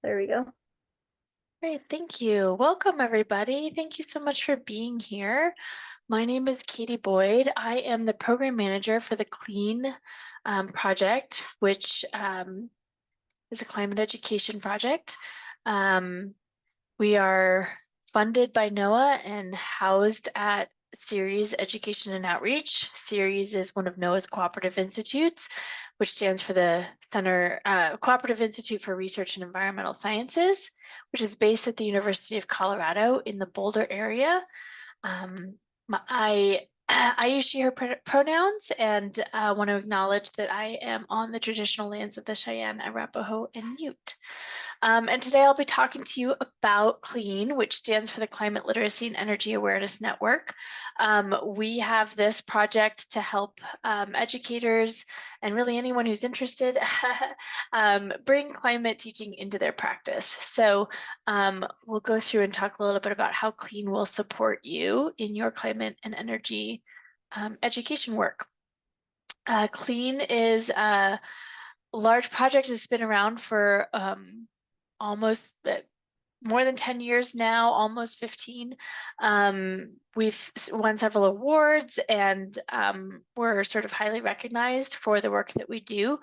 There we go. Great, thank you. Welcome, everybody. Thank you so much for being here. My name is Katie Boyd. I am the program manager for the CLEAN project, which is a climate education project. We are funded by NOAA and housed at CERES Education and Outreach. CERES is one of NOAA's cooperative institutes, which stands for the Cooperative Institute for Research in Environmental Sciences, which is based at the University of Colorado in the Boulder area. I use she, her pronouns and want to acknowledge that I am on the traditional lands of the Cheyenne, Arapaho, and Ute. And today I'll be talking to you about CLEAN, which stands for the Climate Literacy and Energy Awareness Network. We have this project to help educators and really anyone who's interested bring climate teaching into their practice. So we'll go through and talk a little bit about how CLEAN will support you in your climate and energy education work. CLEAN is a large project that's been around for almost more than 10 years now, almost 15. We've won several awards and we're sort of highly recognized for the work that we do.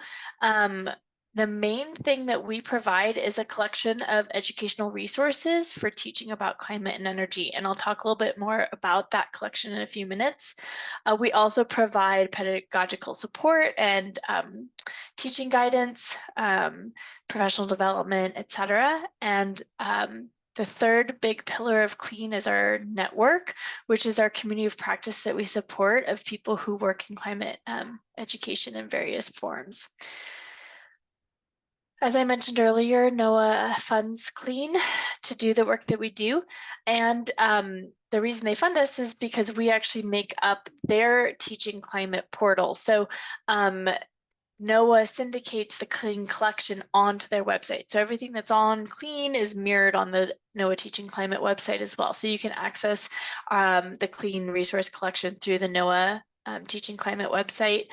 The main thing that we provide is a collection of educational resources for teaching about climate and energy, and I'll talk a little bit more about that collection in a few minutes. We also provide pedagogical support and teaching guidance, professional development, etc. And the third big pillar of CLEAN is our network, which is our community of practice that we support of people who work in climate education in various forms. As I mentioned earlier, NOAA funds CLEAN to do the work that we do. And the reason they fund us is because we actually make up their teaching climate portal. So NOAA syndicates the CLEAN collection onto their website. So everything that's on CLEAN is mirrored on the NOAA Teaching Climate website as well. So you can access the CLEAN resource collection through the NOAA Teaching Climate website.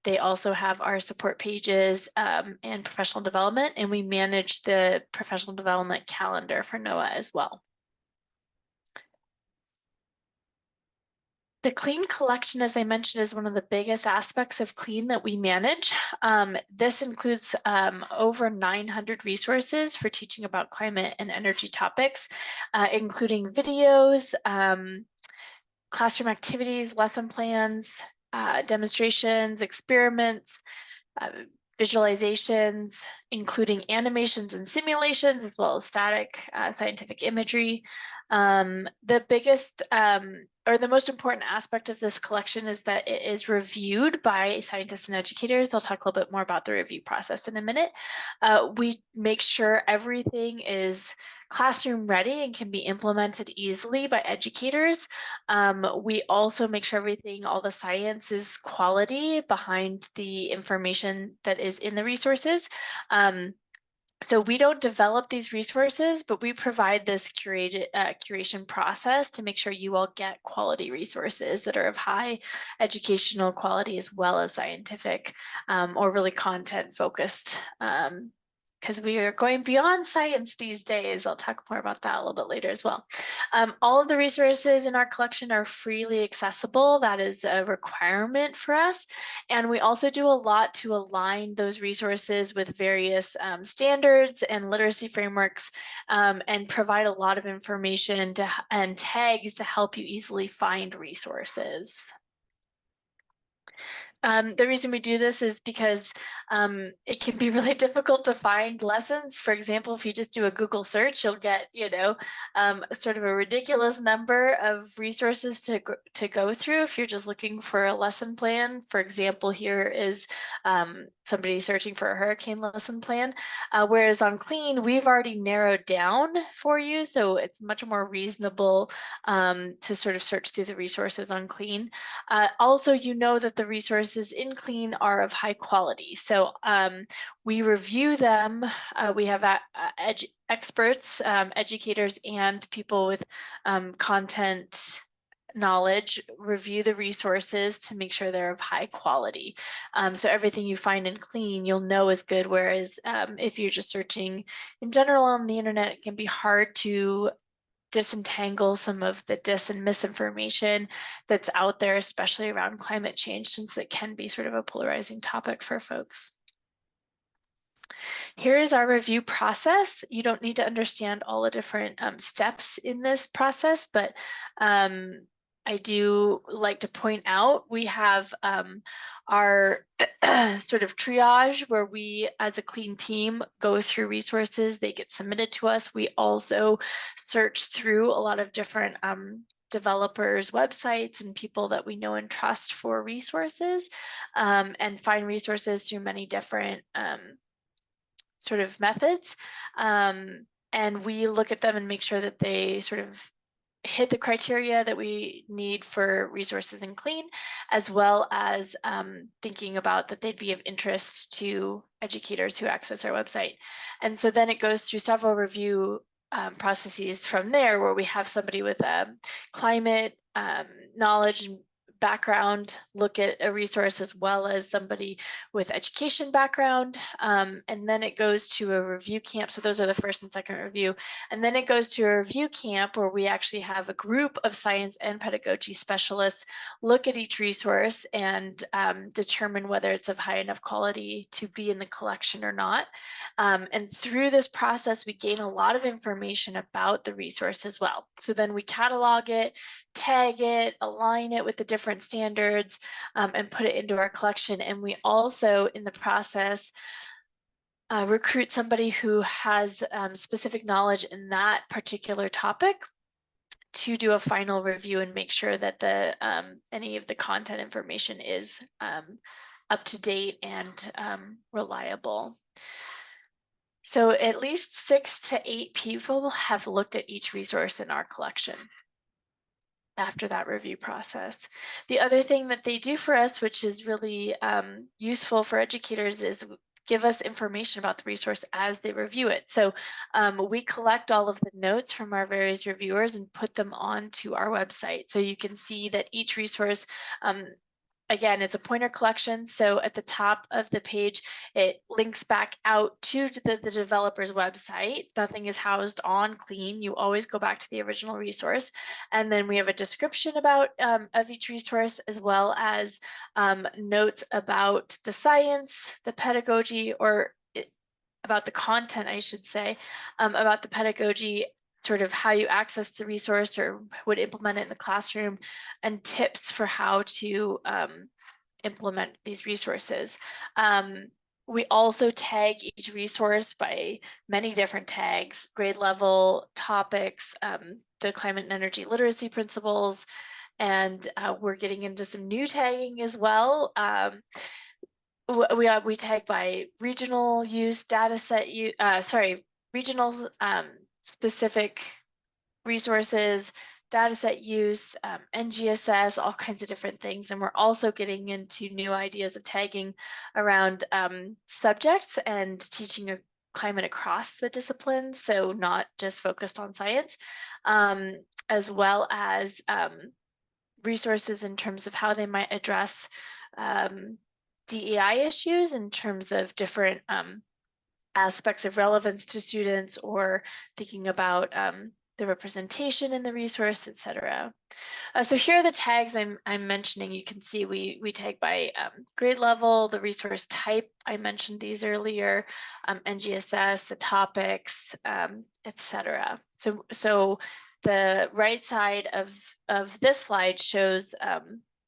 They also have our support pages and professional development, and we manage the professional development calendar for NOAA as well. The CLEAN collection, as I mentioned, is one of the biggest aspects of CLEAN that we manage. This includes over 900 resources for teaching about climate and energy topics, including videos, classroom activities, lesson plans, demonstrations, experiments, visualizations, including animations and simulations, as well as static scientific imagery. The biggest or the most important aspect of this collection is that it is reviewed by scientists and educators. I'll talk a little bit more about the review process in a minute. We make sure everything is classroom ready and can be implemented easily by educators. We also make sure all the science is quality behind the information that is in the resources. So we don't develop these resources, but we provide this curation process to make sure you all get quality resources that are of high educational quality as well as scientific or really content focused. Because we are going beyond science these days. I'll talk more about that a little bit later as well. All of the resources in our collection are freely accessible. That is a requirement for us. And we also do a lot to align those resources with various standards and literacy frameworks and provide a lot of information and tags to help you easily find resources. The reason we do this is because it can be really difficult to find lessons. For example, if you just do a Google search, you'll get, sort of a ridiculous number of resources to go through if you're just looking for a lesson plan. For example, here is somebody searching for a hurricane lesson plan, whereas on CLEAN, we've already narrowed down for you, so it's much more reasonable to sort of search through the resources on CLEAN. Also, you know that the resources in CLEAN are of high quality. So we review them. We have experts, educators, and people with content knowledge, review the resources to make sure they're of high quality. So everything you find in Clean, you'll know is good, whereas if you're just searching in general on the internet, it can be hard to disentangle some of the dis and misinformation that's out there, especially around climate change, since it can be sort of a polarizing topic for folks. Here is our review process. You don't need to understand all the different steps in this process, but I do like to point out we have our sort of triage where we as a Clean team go through resources, they get submitted to us. We also search through a lot of different developers' websites and people that we know and trust for resources, and find resources through many different sort of methods. And we look at them and make sure that they sort of hit the criteria that we need for resources in Clean, as well as thinking about that they'd be of interest to educators who access our website. And so then it goes through several review processes from there, where we have somebody with climate knowledge and background look at a resource, as well as somebody with education background. And then it goes to a review camp. So those are the first and second review. And then it goes to a review camp where we actually have a group of science and pedagogy specialists look at each resource and determine whether it's of high enough quality to be in the collection or not. And through this process, we gain a lot of information about the resource as well. So then we catalog it, tag it, align it with the different standards, and put it into our collection. And we also, in the process, recruit somebody who has specific knowledge in that particular topic to do a final review and make sure that the any of the content information is up to date and reliable. So at least 6 to 8 people have looked at each resource in our collection after that review process. The other thing that they do for us, which is really useful for educators, is give us information about the resource as they review it. So we collect all of the notes from our various reviewers and put them onto our website. So you can see that each resource, again, it's a pointer collection. So at the top of the page, it links back out to the developer's website. Nothing is housed on Clean. You always go back to the original resource. And then we have a description about of each resource, as well as notes about the science, the pedagogy, or about the content, I should say, about the pedagogy, sort of how you access the resource or would implement it in the classroom, and tips for how to implement these resources. We also tag each resource by many different tags: grade level, topics, the climate and energy literacy principles, and we're getting into some new tagging as well. We tag by regional use, data set use, regional specific resources, data set use, NGSS, all kinds of different things. And we're also getting into new ideas of tagging around subjects and teaching a climate across the disciplines, so not just focused on science, as well as resources in terms of how they might address DEI issues in terms of different aspects of relevance to students, or thinking about the representation in the resource, etc. So here are the tags I'm mentioning. You can see we tag by grade level, the resource type, I mentioned these earlier, NGSS, the topics, etc. So the right side of this slide shows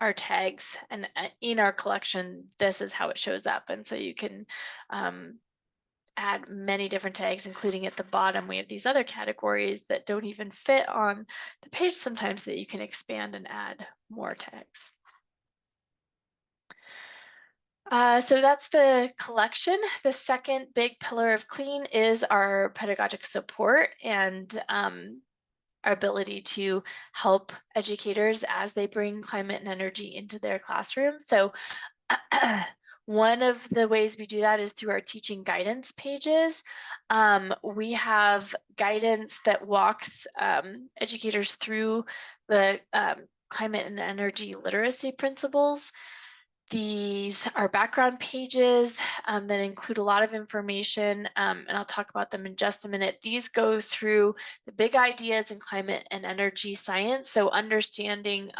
our tags, and in our collection, this is how it shows up. And so you can add many different tags, including at the bottom, we have these other categories that don't even fit on the page sometimes, that you can expand and add more tags. So that's the collection. The second big pillar of Clean is our pedagogic support and our ability to help educators as they bring climate and energy into their classroom. So one of the ways we do that is through our teaching guidance pages. We have guidance that walks educators through the climate and energy literacy principles. These are background pages that include a lot of information, and I'll talk about them in just a minute. These go through the big ideas in climate and energy science, so understanding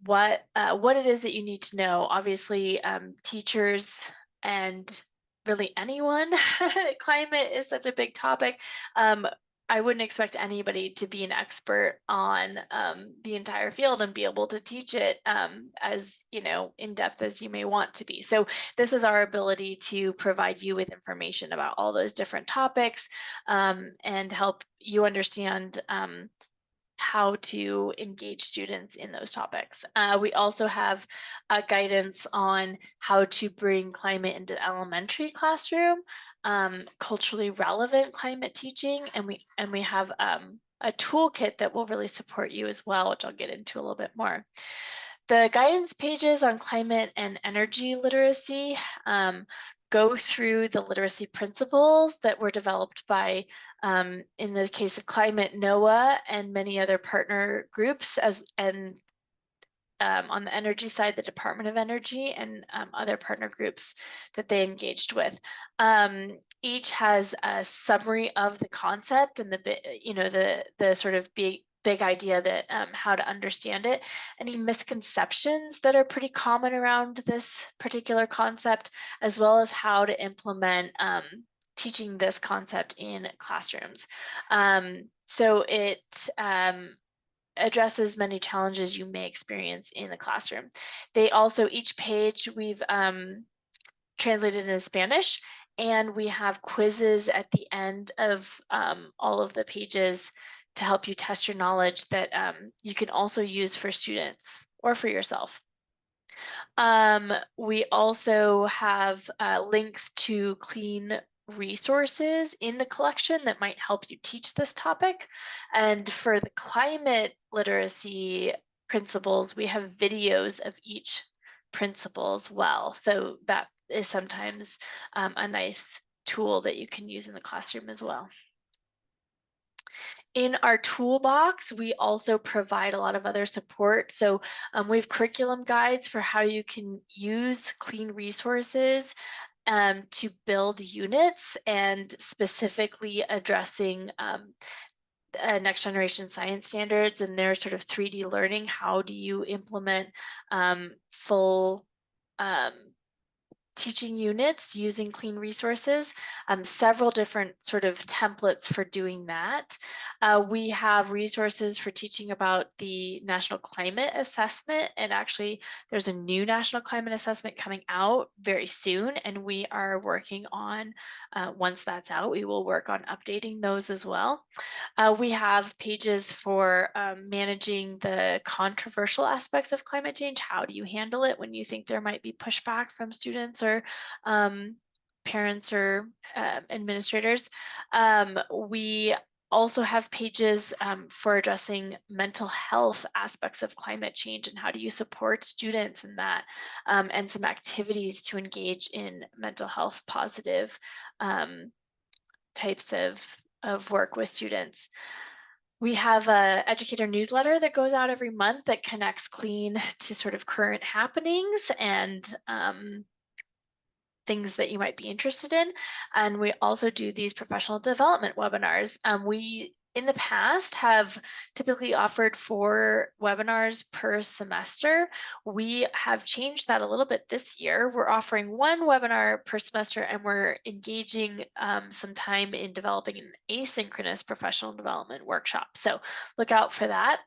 what it is that you need to know. Obviously, teachers and really anyone, climate is such a big topic. I wouldn't expect anybody to be an expert on the entire field and be able to teach it as in depth as you may want to be. So this is our ability to provide you with information about all those different topics and help you understand how to engage students in those topics. We also have guidance on how to bring climate into elementary classroom, culturally relevant climate teaching, and we have a toolkit that will really support you as well, which I'll get into a little bit more. The guidance pages on climate and energy literacy go through the literacy principles that were developed by, in the case of climate, NOAA and many other partner groups, and on the energy side, the Department of Energy and other partner groups that they engaged with. Each has a summary of the concept and the sort of big idea that how to understand it, any misconceptions that are pretty common around this particular concept, as well as how to implement teaching this concept in classrooms. So it addresses many challenges you may experience in the classroom. They also, each page we've translated into Spanish, and we have quizzes at the end of all of the pages to help you test your knowledge that you can also use for students or for yourself. We also have links to clean resources in the collection that might help you teach this topic. And for the climate literacy principles, we have videos of each principle as well. So that is sometimes a nice tool that you can use in the classroom as well. In our toolbox, we also provide a lot of other support. So we have curriculum guides for how you can use clean resources to build units, and specifically addressing next generation science standards and their sort of 3D learning. How do you implement full teaching units using clean resources, several different sort of templates for doing that. We have resources for teaching about the National Climate Assessment, and actually there's a new National Climate Assessment coming out very soon, and we are working on, once that's out, we will work on updating those as well. We have pages for managing the controversial aspects of climate change. How do you handle it when you think there might be pushback from students or parents or administrators? We also have pages for addressing mental health aspects of climate change and how do you support students in that, and some activities to engage in mental health positive types of work with students. We have a educator newsletter that goes out every month that connects clean to sort of current happenings and things that you might be interested in. And we also do these professional development webinars. We, in the past, have typically offered 4 webinars per semester. We have changed that a little bit this year. We're offering 1 webinar per semester, and we're engaging some time in developing an asynchronous professional development workshop. So look out for that.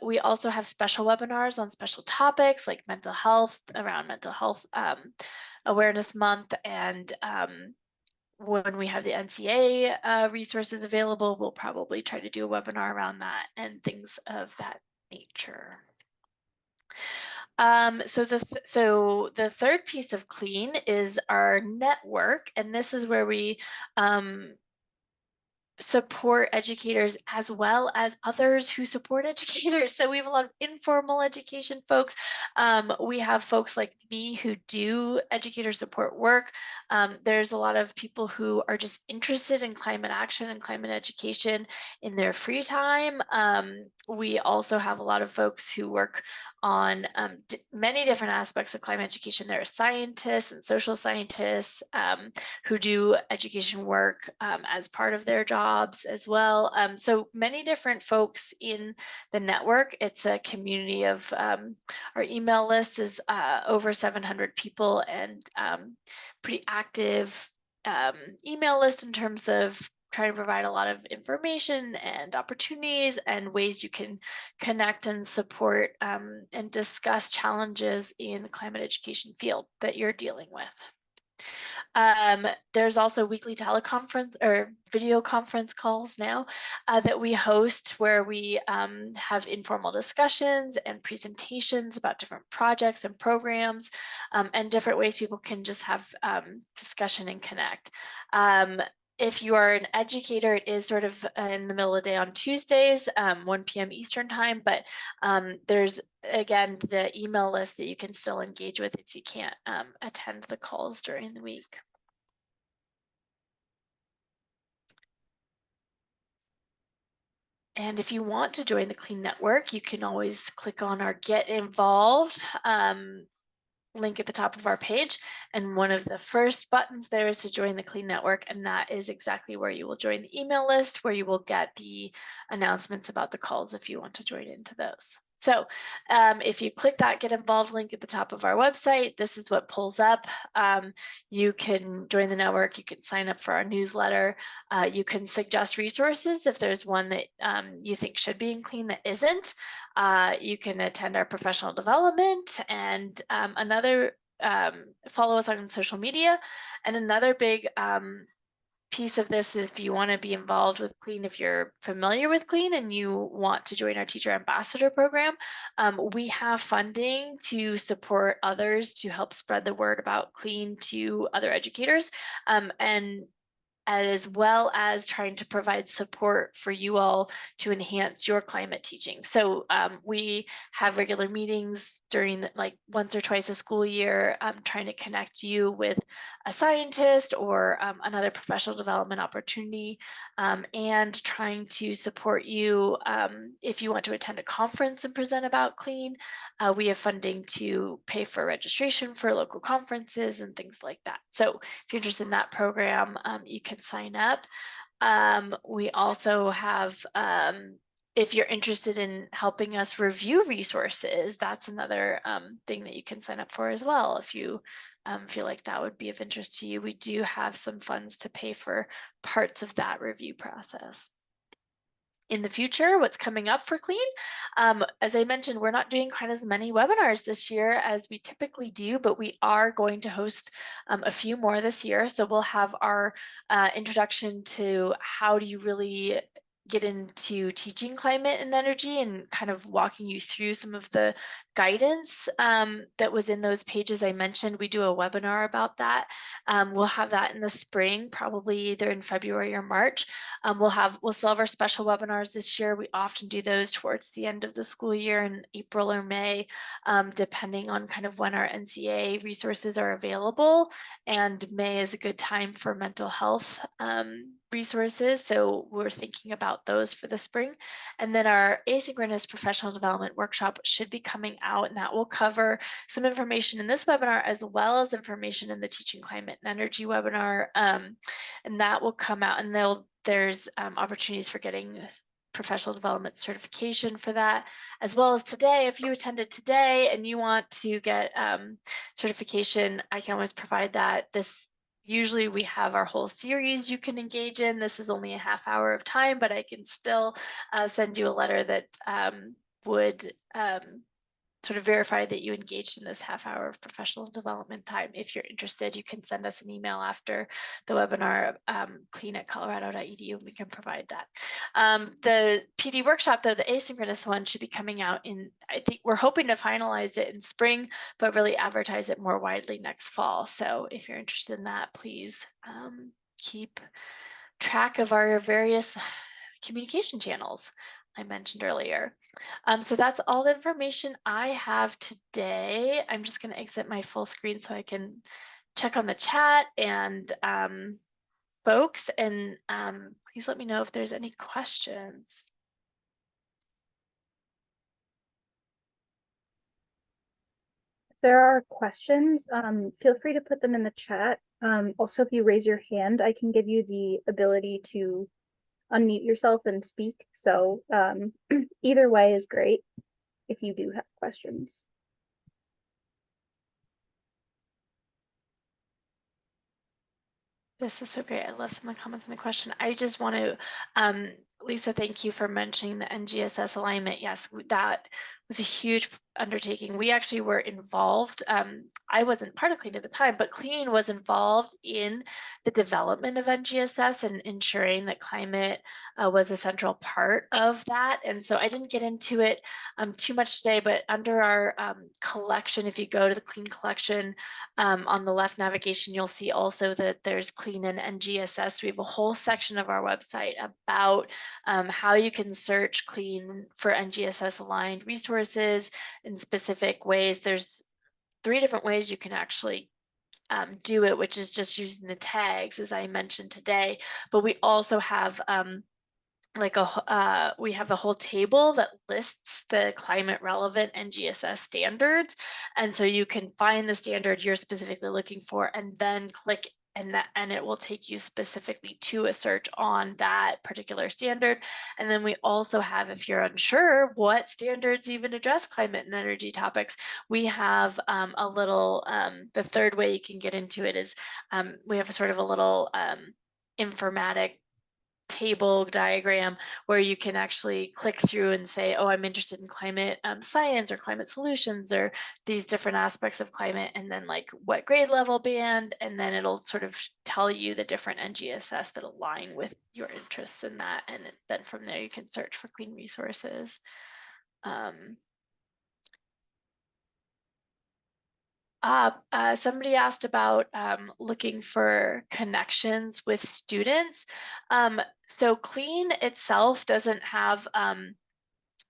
We also have special webinars on special topics like mental health, around mental health Awareness Month, and when we have the NCA resources available, we'll probably try to do a webinar around that and things of that nature. So the third piece of clean is our network, and this is where we support educators as well as others who support educators. So we have a lot of informal education folks. We have folks like me who do educator support work. There's a lot of people who are just interested in climate action and climate education in their free time. We also have a lot of folks who work on many different aspects of climate education. There are scientists and social scientists who do education work as part of their jobs as well. So many different folks in the network. It's a community of, our email list is over 700 people, and pretty active email list in terms of trying to provide a lot of information and opportunities and ways you can connect and support and discuss challenges in the climate education field that you're dealing with. There's also weekly teleconference or video conference calls now that we host, where we have informal discussions and presentations about different projects and programs, and different ways people can just have discussion and connect. If you are an educator, it is sort of in the middle of the day on Tuesdays, 1 p.m. Eastern time, but there's, again, the email list that you can still engage with if you can't attend the calls during the week. And if you want to join the Clean Network, you can always click on our Get Involved link at the top of our page. And one of the first buttons there is to join the Clean Network. And that is exactly where you will join the email list, where you will get the announcements about the calls if you want to join into those. So if you click that Get Involved link at the top of our website, this is what pulls up. You can join the network, you can sign up for our newsletter, you can suggest resources if there's one that you think should be in Clean that isn't. You can attend our professional development, and follow us on social media. And another big piece of this is if you want to be involved with Clean, if you're familiar with Clean and you want to join our Teacher Ambassador program, we have funding to support others to help spread the word about Clean to other educators. And as well as trying to provide support for you all to enhance your climate teaching. So we have regular meetings during like once or twice a school year, trying to connect you with a scientist or another professional development opportunity, and trying to support you if you want to attend a conference and present about Clean. We have funding to pay for registration for local conferences and things like that. So if you're interested in that program, you can sign up. We also have, if you're interested in helping us review resources, that's another thing that you can sign up for as well. If you feel like that would be of interest to you, we do have some funds to pay for parts of that review process. In the future, what's coming up for Clean? As I mentioned, we're not doing quite as many webinars this year as we typically do, but we are going to host a few more this year. So we'll have our introduction to how do you really get into teaching climate and energy, and kind of walking you through some of the guidance that was in those pages I mentioned. We do a webinar about that. We'll have that in the spring, probably either in February or March. We'll still have our special webinars this year. We often do those towards the end of the school year in April or May, depending on kind of when our NCA resources are available. And May is a good time for mental health resources. So we're thinking about those for the spring. And then our asynchronous professional development workshop should be coming out, and that will cover some information in this webinar as well as information in the Teaching Climate and Energy webinar. And that will come out, and there's opportunities for getting professional development certification for that, as well as today. If you attended today and you want to get certification, I can always provide that. Usually we have our whole series you can engage in. This is only a half hour of time, but I can still send you a letter that would sort of verify that you engaged in this half hour of professional development time. If you're interested, you can send us an email after the webinar, clean@colorado.edu, and we can provide that. The PD workshop, though, the asynchronous one, should be coming out in, I think we're hoping to finalize it in spring, but really advertise it more widely next fall. So if you're interested in that, please keep track of our various communication channels I mentioned earlier. So that's all the information I have today. I'm just going to exit my full screen so I can check on the chat and folks, and please let me know if there's any questions. there are questions, feel free to put them in the chat. Also, if you raise your hand, I can give you the ability to unmute yourself and speak. So either way is great if you do have questions. This is so great. I love some of the comments in the question. I just want to, Lisa, thank you for mentioning the NGSS alignment. Yes, that was a huge undertaking. We actually were involved. I wasn't part of CLEAN at the time, but CLEAN was involved in the development of NGSS and ensuring that climate was a central part of that. And so I didn't get into it too much today, but under our collection, if you go to the CLEAN collection, on the left navigation, you'll see also that there's CLEAN and NGSS. We have a whole section of our website about how you can search CLEAN for NGSS aligned resources in specific ways. There's 3 different ways you can actually do it, which is just using the tags, as I mentioned today. But we also have we have a whole table that lists the climate relevant NGSS standards. And so you can find the standard you're specifically looking for and then click and it will take you specifically to a search on that particular standard. And then we also have, if you're unsure what standards even address climate and energy topics, we have a little, the third way you can get into it is we have a sort of a little informatic table diagram where you can actually click through and say, oh, I'm interested in climate science or climate solutions or these different aspects of climate, and then like what grade level band, and then it'll sort of tell you the different NGSS that align with your interests in that, and then from there you can search for clean resources. Somebody asked about looking for connections with students. So CLEAN itself doesn't have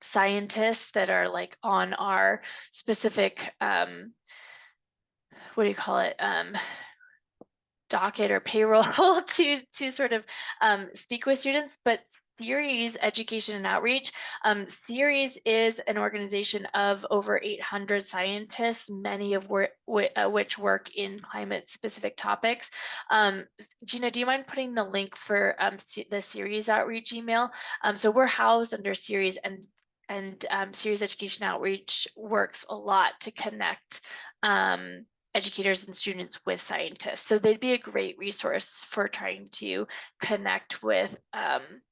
scientists that are like on our specific, what do you call it? Docket or payroll to sort of speak with students, but CERES Education and Outreach. CERES is an organization of over 800 scientists, many of which work in climate-specific topics. Gina, do you mind putting the link for the CERES Outreach email? So we're housed under CERES, and CERES Education Outreach works a lot to connect educators and students with scientists. So they'd be a great resource for trying to connect with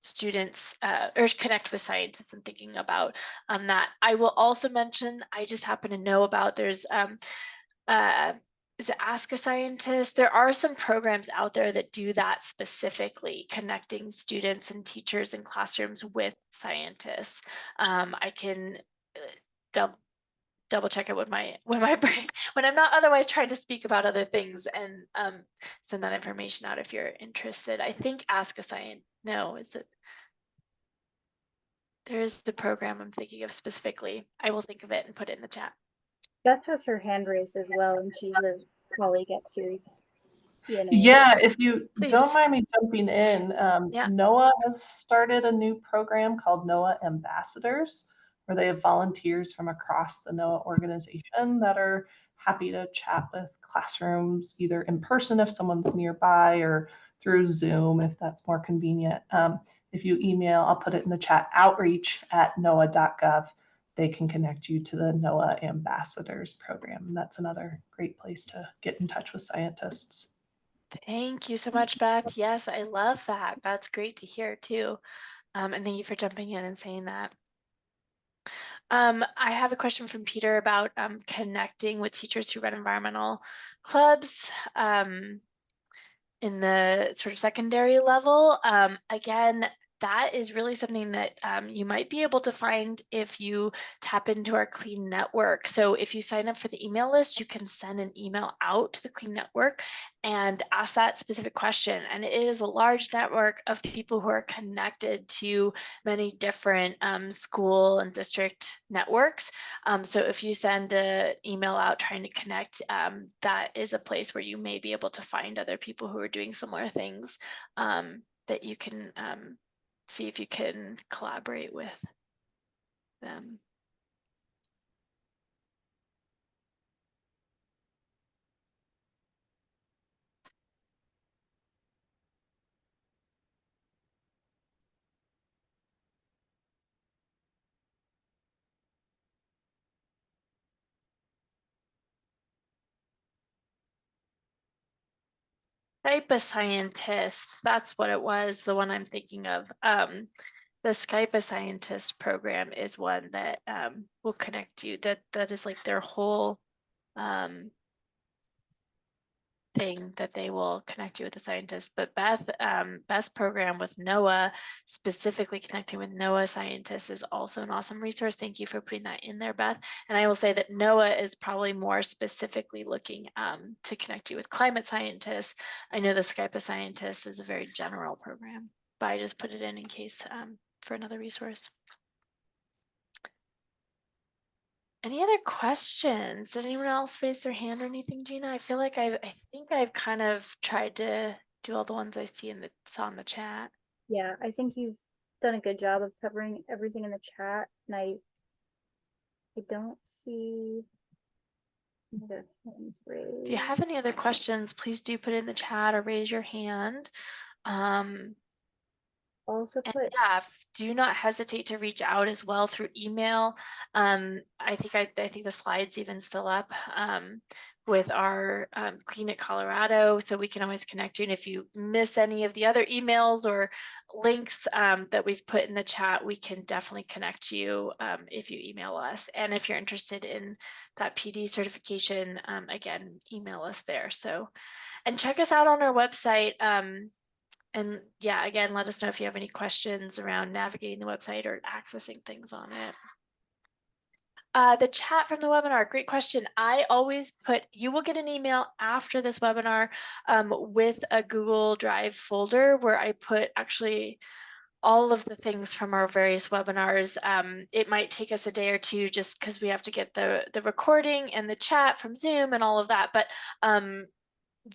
students or connect with scientists and thinking about that. I will also mention, I just happen to know about there's, is it Ask a Scientist? There are some programs out there that do that specifically, connecting students and teachers in classrooms with scientists. I can double check it with my brain when I'm not otherwise trying to speak about other things, and send that information out if you're interested. I think Ask a Scientist. No, is it? There is the program I'm thinking of specifically. I will think of it and put it in the chat. Beth has her hand raised as well, and she's a colleague at CERES. Yeah, if you Please. don't mind me jumping in, Yeah. NOAA has started a new program called NOAA Ambassadors, where they have volunteers from across the NOAA organization that are happy to chat with classrooms, either in person if someone's nearby or through Zoom if that's more convenient. If you email, I'll put it in the chat, outreach@noaa.gov. They can connect you to the NOAA Ambassadors program. And that's another great place to get in touch with scientists. Thank you so much, Beth. Yes, I love that. That's great to hear too. And thank you for jumping in and saying that. I have a question from Peter about connecting with teachers who run environmental clubs in the sort of secondary level. Again, that is really something that you might be able to find if you tap into our CLEAN network. So if you sign up for the email list, you can send an email out to the CLEAN network and ask that specific question. And it is a large network of people who are connected to many different school and district networks. So if you send an email out trying to connect, that is a place where you may be able to find other people who are doing similar things that you can see if you can collaborate with them. Skype a Scientist, that's what it was, the one I'm thinking of. The Skype a Scientist program is one that will connect you. That is like their whole thing, that they will connect you with a scientist. But Beth's program with NOAA, specifically connecting with NOAA scientists, is also an awesome resource. Thank you for putting that in there, Beth. And I will say that NOAA is probably more specifically looking to connect you with climate scientists. I know the Skype a Scientist is a very general program, but I just put it in case for another resource. Any other questions? Did anyone else raise their hand or anything, Gina? I feel like I think I've kind of tried to do all the ones I saw in the chat. Yeah, I think you've done a good job of covering everything in the chat, and I don't see any other hands If you raised. have any other questions, please do put it in the chat or raise your hand. Also And put yeah, do not hesitate to reach out as well through email. I think the slide's even still up with our Clean It Colorado, so we can always connect you. And if you miss any of the other emails or links that we've put in the chat, we can definitely connect you if you email us. And if you're interested in that PD certification, again, email us there. So, and check us out on our website. And yeah, again, let us know if you have any questions around navigating the website or accessing things on it. The chat from the webinar, great question. I always put, you will get an email after this webinar with a Google Drive folder where I put actually all of the things from our various webinars. It might take us a day or two just because we have to get the recording and the chat from Zoom and all of that. But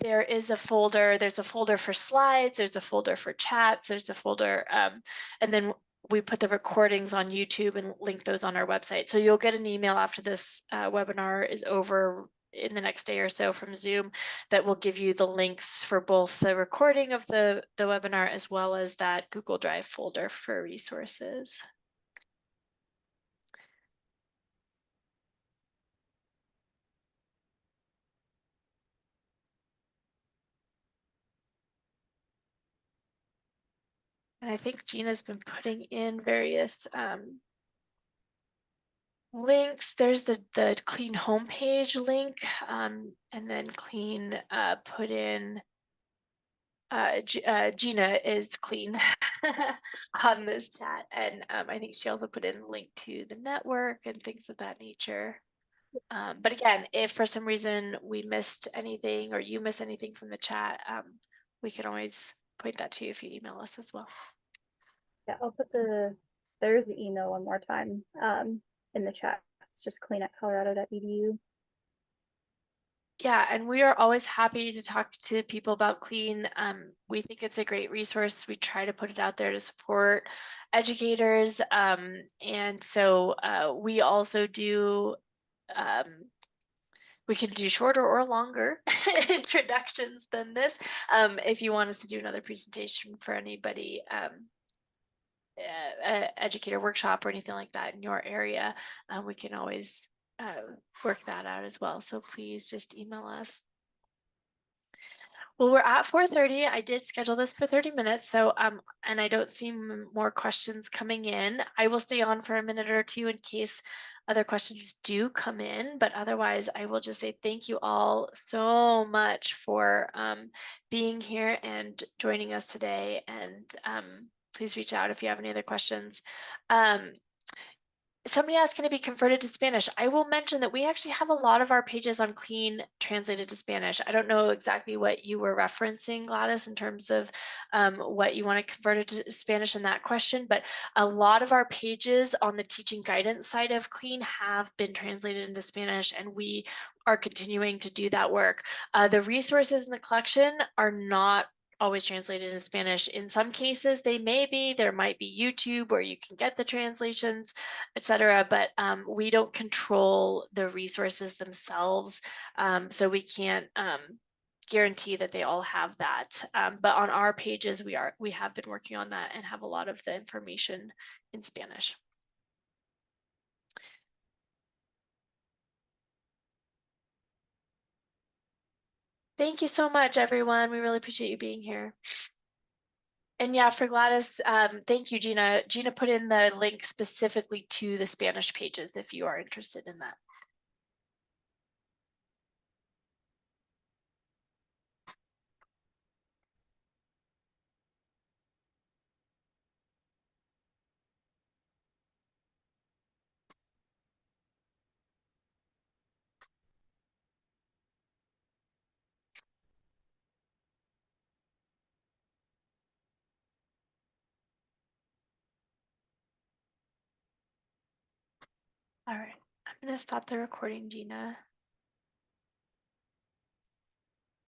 there is a folder, there's a folder for slides, there's a folder for chats, there's a folder, and then we put the recordings on YouTube and link those on our website. So you'll get an email after this webinar is over in the next day or so from Zoom that will give you the links for both the recording of the webinar as well as that Google Drive folder for resources. And I think Gina's been putting in various links. There's the Clean homepage link, and then Clean put in Gina is Clean on this chat, and I think she also put in a link to the network and things of that nature. But again, if for some reason we missed anything or you miss anything from the chat, we can always point that to you if you email us as well. yeah, I'll put there's the email one more time in the chat. It's just clean@colorado.edu. Yeah, and we are always happy to talk to people about Clean. We think it's a great resource. We try to put it out there to support educators. And so we also do, we can do shorter or longer introductions than this. If you want us to do another presentation for anybody, educator workshop or anything like that in your area, we can always work that out as well. So please just email us. Well, we're at 4:30. I did schedule this for 30 minutes. So, and I don't see more questions coming in. I will stay on for a minute or two in case other questions do come in. But otherwise, I will just say thank you all so much for being here and joining us today. And please reach out if you have any other questions. Somebody asked, can it be converted to Spanish? I will mention that we actually have a lot of our pages on Clean translated to Spanish. I don't know exactly what you were referencing, Gladys, in terms of what you want to convert it to Spanish in that question, but a lot of our pages on the teaching guidance side of Clean have been translated into Spanish, and we are continuing to do that work. The resources in the collection are not always translated in Spanish. In some cases, they may be. There might be YouTube where you can get the translations, etc. But we don't control the resources themselves, so we can't guarantee that they all have that. But on our pages, we have been working on that and have a lot of the information in Spanish. Thank you so much, everyone. We really appreciate you being here. And yeah, for Gladys, thank you, Gina. Gina put in the link specifically to the Spanish pages if you are interested in that. All right, I'm gonna stop the recording, Gina.